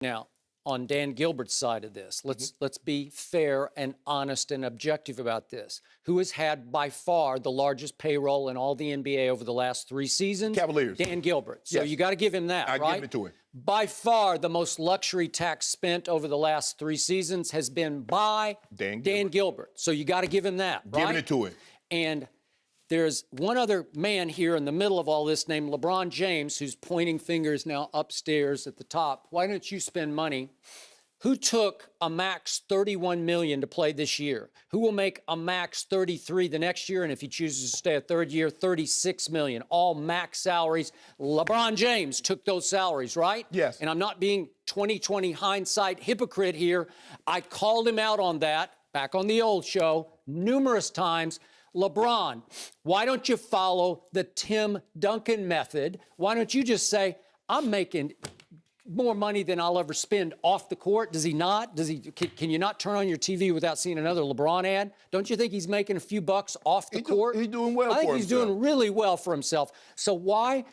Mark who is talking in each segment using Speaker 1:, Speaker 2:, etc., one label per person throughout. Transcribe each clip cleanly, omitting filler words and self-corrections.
Speaker 1: Now, on Dan Gilbert's side of this, let's be fair and honest and objective about this. Who has had by far the largest payroll in all the NBA over the last 3 seasons?
Speaker 2: Cavaliers.
Speaker 1: Dan Gilbert. So
Speaker 2: Yes.
Speaker 1: you got to give him that, right?
Speaker 2: I give it to him.
Speaker 1: By far, the most luxury tax spent over the last 3 seasons has been by Dan Gilbert. So you got to give him that, right?
Speaker 2: Giving it to him.
Speaker 1: And there's one other man here in the middle of all this named LeBron James, who's pointing fingers now upstairs at the top. Why don't you spend money? Who took a max $31 million to play this year? Who will make a max $33 the next year? And if he chooses to stay a third year, $36 million, all max salaries. LeBron James took those salaries, right?
Speaker 2: Yes.
Speaker 1: And I'm not being 2020 hindsight hypocrite here. I called him out on that back on the old show numerous times. LeBron, why don't you follow the Tim Duncan method? Why don't you just say, I'm making more money than I'll ever spend off the court? Does he not? Can you not turn on your TV without seeing another LeBron ad? Don't you think he's making a few bucks off the court?
Speaker 2: He's doing well for himself.
Speaker 1: I think he's doing really well for himself. So why,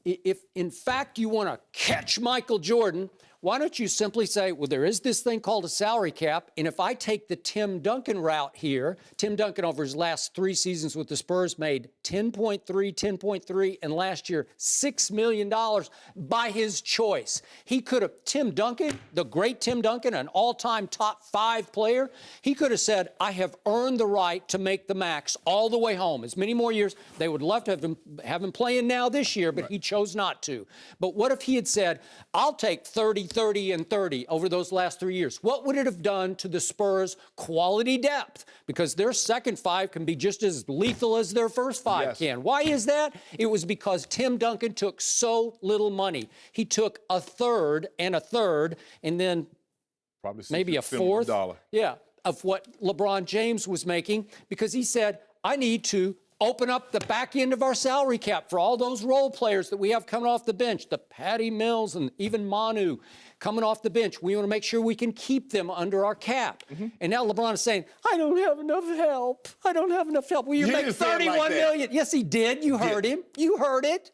Speaker 1: if in fact you want to catch Michael Jordan, why don't you simply say, well, there is this thing called a salary cap, and if I take the Tim Duncan route here, Tim Duncan over his last 3 seasons with the Spurs made 10.3, and last year $6 million by his choice. He could have, Tim Duncan, the great Tim Duncan, an all-time top 5 player, he could have said, I have earned the right to make the max all the way home. As many more years, they would love to have him playing now this year, but he chose not to. But what if he had said, I'll take 30, and 30 over those last 3 years? What would it have done to the Spurs' quality depth? Because their second 5 can be just as lethal as their first 5 can. Why is that? It was because Tim Duncan took so little money. He took a third, and then
Speaker 2: probably
Speaker 1: maybe a fourth, of what LeBron James was making, because he said, I need to open up the back end of our salary cap for all those role players that we have coming off the bench, the Patty Mills and even Manu coming off the bench. We want to make sure we can keep them under our cap. And now LeBron is saying, I don't have enough help. I don't have enough help. Well, you're making $31 million. Yes, he did. You heard him. You heard it.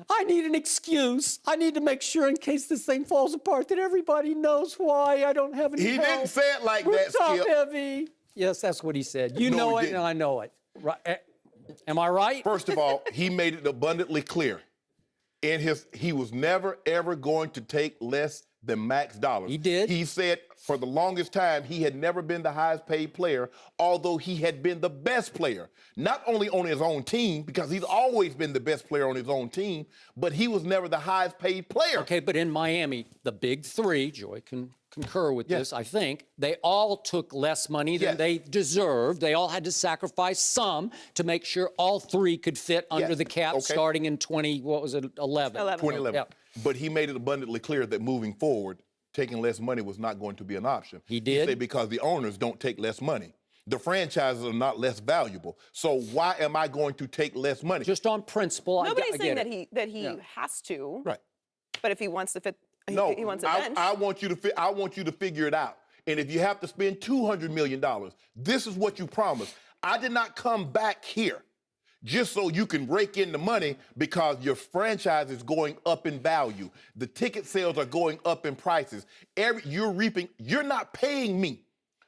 Speaker 1: I need an excuse. I need to make sure in case this thing falls apart that everybody knows why I don't have any help.
Speaker 2: He didn't say it like
Speaker 1: We're
Speaker 2: that,
Speaker 1: top
Speaker 2: Skip.
Speaker 1: heavy. Yes, that's what he said. You know it, and I know it. Right. Am I right?
Speaker 2: First of all, he made it abundantly clear. He was never, ever going to take less than max dollars.
Speaker 1: He did.
Speaker 2: He said for the longest time he had never been the highest paid player, although he had been the best player. Not only on his own team, because he's always been the best player on his own team, but he was never the highest paid player.
Speaker 1: Okay, but in Miami, the big 3, Joy can concur with this, I think, they all took less money than they deserved. They all had to sacrifice some to make sure all 3 could fit under the cap starting in 2011?
Speaker 2: 2011.
Speaker 1: Yeah.
Speaker 2: But he made it abundantly clear that moving forward, taking less money was not going to be an option.
Speaker 1: He did?
Speaker 2: He said because the owners don't take less money. The franchises are not less valuable. So why am I going to take less money?
Speaker 1: Just on principle,
Speaker 3: Nobody's saying
Speaker 1: that
Speaker 3: he has to.
Speaker 2: Right.
Speaker 3: But if he wants to fit,
Speaker 2: no,
Speaker 3: he wants a bench.
Speaker 2: I want you to figure it out. And if you have to spend $200 million, this is what you promised. I did not come back here just so you can rake in the money because your franchise is going up in value. The ticket sales are going up in prices. You're not paying me.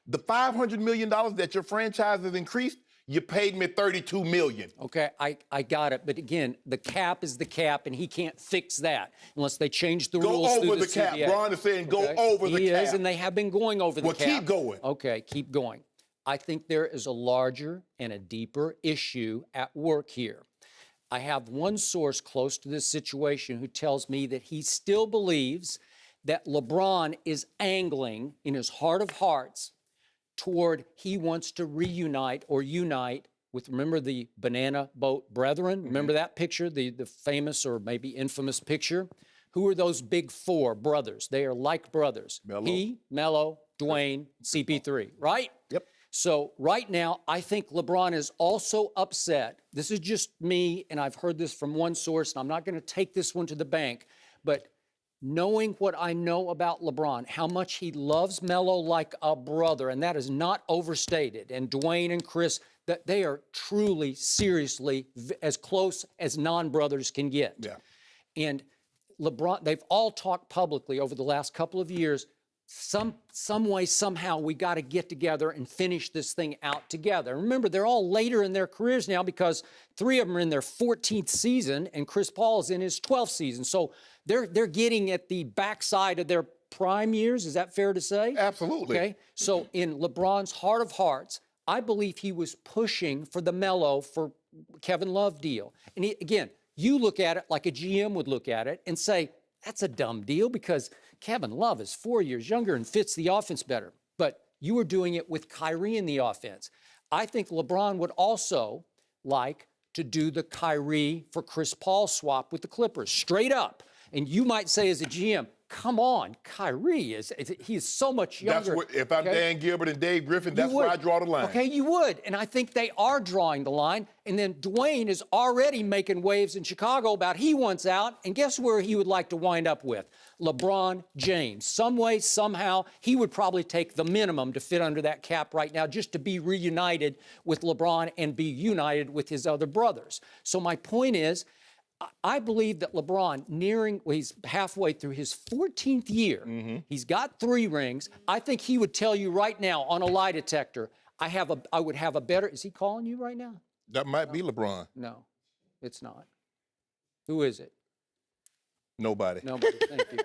Speaker 2: The $500 million that your franchise has increased, you paid me $32 million.
Speaker 1: Okay, I got it. But again, the cap is the cap, and he can't fix that unless they change the rules.
Speaker 2: Go over the cap. Ron is saying go over the cap.
Speaker 1: He is, and they have been going over the cap.
Speaker 2: Well, keep going.
Speaker 1: Okay, keep going. I think there is a larger and a deeper issue at work here. I have one source close to this situation who tells me that he still believes that LeBron is angling in his heart of hearts toward he wants to reunite or unite with, remember the banana boat brethren? Remember that picture, the famous or maybe infamous picture? Who are those big 4 brothers? They are like brothers. He, Melo, Dwayne, CP3, right?
Speaker 2: Yep.
Speaker 1: So right now, I think LeBron is also upset. This is just me, and I've heard this from one source, and I'm not going to take this one to the bank, but knowing what I know about LeBron, how much he loves Melo like a brother, and that is not overstated, and Dwayne and Chris, that they are truly, seriously as close as non-brothers can get.
Speaker 2: Yeah.
Speaker 1: And LeBron, they've all talked publicly over the last couple of years, some way, somehow, we got to get together and finish this thing out together. Remember, they're all later in their careers now because 3 of them are in their 14th season and Chris Paul is in his 12th season. So they're getting at the backside of their prime years. Is that fair to say?
Speaker 2: Absolutely.
Speaker 1: Okay. So in LeBron's heart of hearts, I believe he was pushing for the Melo for Kevin Love deal. And again, you look at it like a GM would look at it and say, that's a dumb deal because Kevin Love is 4 years younger and fits the offense better. But you were doing it with Kyrie in the offense. I think LeBron would also like to do the Kyrie for Chris Paul swap with the Clippers, straight up. And you might say as a GM, come on, Kyrie he is so much younger.
Speaker 2: If I'm Dan Gilbert and Dave Griffin, that's where I draw the line.
Speaker 1: Okay, you would. And I think they are drawing the line. And then Dwayne is already making waves in Chicago about he wants out. And guess where he would like to wind up with? LeBron James. Some way, somehow, he would probably take the minimum to fit under that cap right now just to be reunited with LeBron and be united with his other brothers. So my point is, I believe that LeBron, he's halfway through his 14th year. He's got 3 rings. I think he would tell you right now on a lie detector, I would have a better, is he calling you right now?
Speaker 2: That might be LeBron.
Speaker 1: No, it's not. Who is it?
Speaker 2: Nobody.
Speaker 1: Nobody, thank you.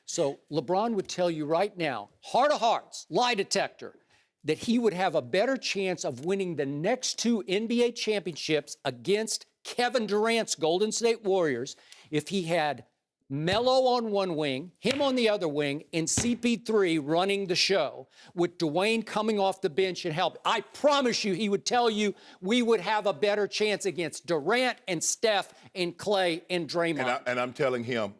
Speaker 1: So LeBron would tell you right now, heart of hearts, lie detector, that he would have a better chance of winning the next 2 NBA championships against Kevin Durant's Golden State Warriors if he had Melo on one wing, him on the other wing, and CP3 running the show with Dwayne coming off the bench and help. I promise you he would tell you we would have a better chance against Durant and Steph and Clay and Draymond.
Speaker 2: And I'm telling him,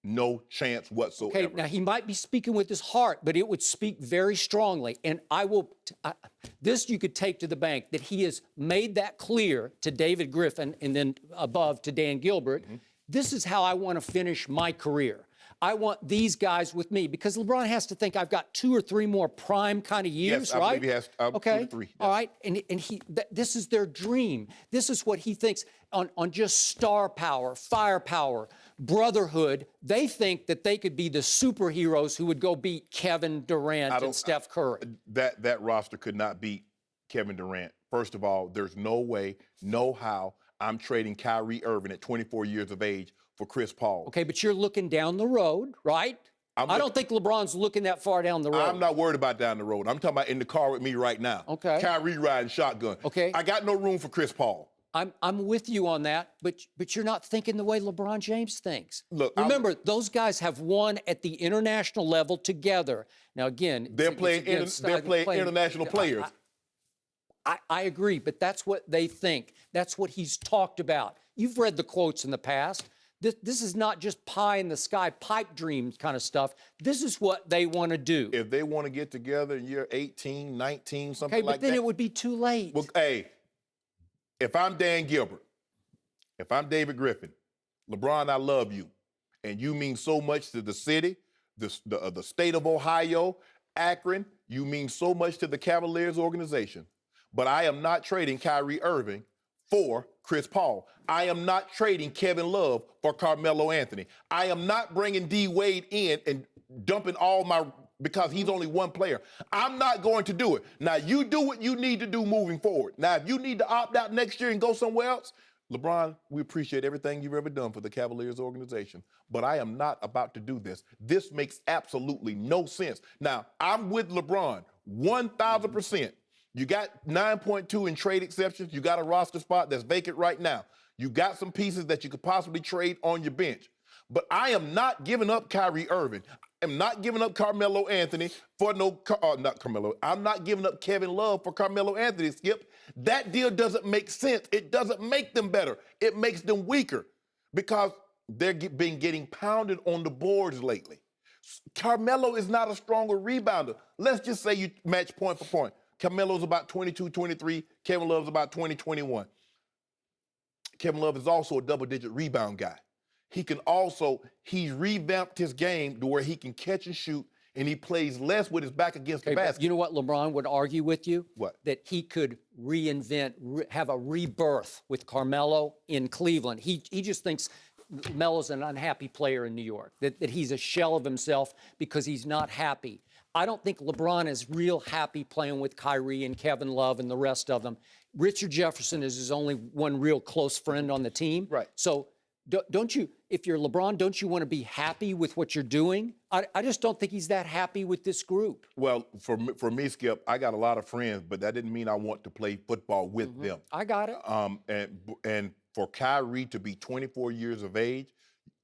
Speaker 2: no chance whatsoever.
Speaker 1: Okay, now he might be speaking with his heart, but it would speak very strongly. And this you could take to the bank, that he has made that clear to David Griffin and then above to Dan Gilbert. This is how I want to finish my career. I want these guys with me because LeBron has to think I've got 2 or 3 more prime kind of years,
Speaker 2: yes, I
Speaker 1: right?
Speaker 2: believe he has 2
Speaker 1: okay,
Speaker 2: or 3. Yes.
Speaker 1: All right, and this is their dream. This is what he thinks on just star power, firepower, brotherhood. They think that they could be the superheroes who would go beat Kevin Durant and Steph Curry.
Speaker 2: That roster could not beat Kevin Durant. First of all, there's no way, no how I'm trading Kyrie Irving at 24 years of age for Chris Paul.
Speaker 1: Okay, but you're looking down the road, right? I don't think LeBron's looking that far down the road.
Speaker 2: I'm not worried about down the road. I'm talking about in the car with me right now.
Speaker 1: Okay.
Speaker 2: Kyrie riding shotgun.
Speaker 1: Okay.
Speaker 2: I got no room for Chris Paul.
Speaker 1: I'm with you on that, but you're not thinking the way LeBron James thinks.
Speaker 2: Look,
Speaker 1: remember, those guys have won at the international level together. Now, again,
Speaker 2: they're playing international players.
Speaker 1: I agree, but that's what they think. That's what he's talked about. You've read the quotes in the past. This is not just pie in the sky, pipe dream kind of stuff. This is what they want to do.
Speaker 2: If they want to get together in year 18, 19, something
Speaker 1: like that. Okay, but then
Speaker 2: it
Speaker 1: would be too late.
Speaker 2: Well, hey, if I'm Dan Gilbert, if I'm David Griffin, LeBron, I love you. And you mean so much to the city, the state of Ohio, Akron. You mean so much to the Cavaliers organization. But I am not trading Kyrie Irving for Chris Paul. I am not trading Kevin Love for Carmelo Anthony. I am not bringing D. Wade in and dumping because he's only one player. I'm not going to do it. Now, you do what you need to do moving forward. Now, if you need to opt out next year and go somewhere else, LeBron, we appreciate everything you've ever done for the Cavaliers organization, but I am not about to do this. This makes absolutely no sense. Now, I'm with LeBron 1,000%. You got 9.2 in trade exceptions. You got a roster spot that's vacant right now. You got some pieces that you could possibly trade on your bench. But I am not giving up Kyrie Irving. I'm not giving up Carmelo Anthony for not Carmelo. I'm not giving up Kevin Love for Carmelo Anthony, Skip. That deal doesn't make sense. It doesn't make them better. It makes them weaker because they've been getting pounded on the boards lately. Carmelo is not a stronger rebounder. Let's just say you match point for point. Carmelo's about 22, 23. Kevin Love's about 20, 21. Kevin Love is also a double-digit rebound guy. He's revamped his game to where he can catch and shoot, and he plays less with his back against the basket.
Speaker 1: You know what LeBron would argue with you?
Speaker 2: What?
Speaker 1: That he could reinvent, have a rebirth with Carmelo in Cleveland. He just thinks Melo's an unhappy player in New York, that he's a shell of himself because he's not happy. I don't think LeBron is real happy playing with Kyrie and Kevin Love and the rest of them. Richard Jefferson is his only one real close friend on the team.
Speaker 2: Right.
Speaker 1: So don't you, if you're LeBron, don't you want to be happy with what you're doing? I just don't think he's that happy with this group.
Speaker 2: Well, for me, Skip, I got a lot of friends, but that didn't mean I want to play football with them.
Speaker 1: I got it.
Speaker 2: And for Kyrie to be 24 years of age,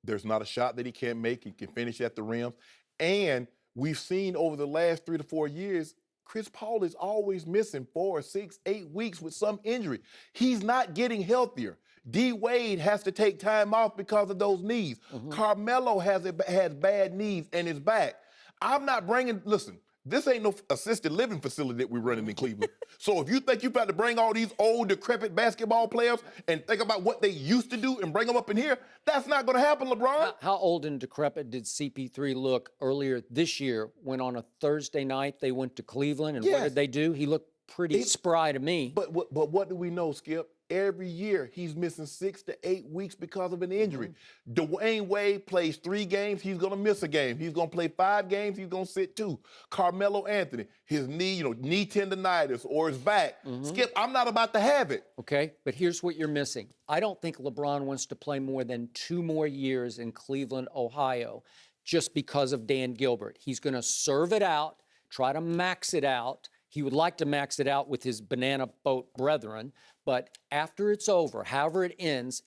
Speaker 2: there's not a shot that he can't make. He can finish at the rim. And we've seen over the last 3 to 4 years, Chris Paul is always missing 4, 6, 8 weeks with some injury. He's not getting healthier. D. Wade has to take time off because of those knees. Carmelo has bad knees and is back. I'm not bringing, listen, this ain't no assisted living facility that we're running in Cleveland. So if you think you've got to bring all these old, decrepit basketball players and think about what they used to do and bring them up in here, that's not going to happen, LeBron.
Speaker 1: How old and decrepit did CP3 look earlier this year when on a Thursday night they went to Cleveland? And what did they do? He looked pretty spry to me.
Speaker 2: But what do we know, Skip? Every year he's missing 6 to 8 weeks because of an injury. Dwayne Wade plays 3 games, he's gonna miss a game. He's gonna play 5 games, he's gonna sit 2. Carmelo Anthony, his knee, knee tendonitis or his back. Skip, I'm not about to have it.
Speaker 1: Okay, but here's what you're missing. I don't think LeBron wants to play more than 2 more years in Cleveland, Ohio, just because of Dan Gilbert. He's gonna serve it out, try to max it out. He would like to max it out with his banana boat brethren, but after it's over, however it ends,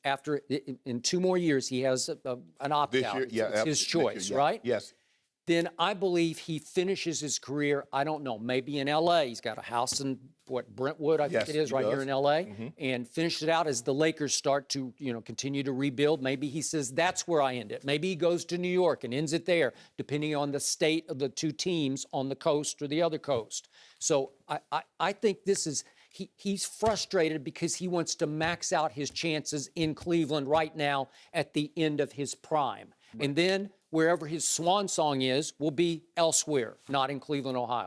Speaker 1: in 2 more years, he has an opt-out. It's his choice, right?
Speaker 2: Yes.
Speaker 1: Then I believe he finishes his career, I don't know, maybe in L.A. He's got a house in, Brentwood, I think it is, right here in L.A., and finish it out as the Lakers start to, continue to rebuild. Maybe he says, that's where I end it. Maybe he goes to New York and ends it there, depending on the state of the 2 teams on the coast or the other coast. So I think this is, he's frustrated because he wants to max out his chances in Cleveland right now at the end of his prime. And then wherever his swan song is will be elsewhere, not in Cleveland, Ohio.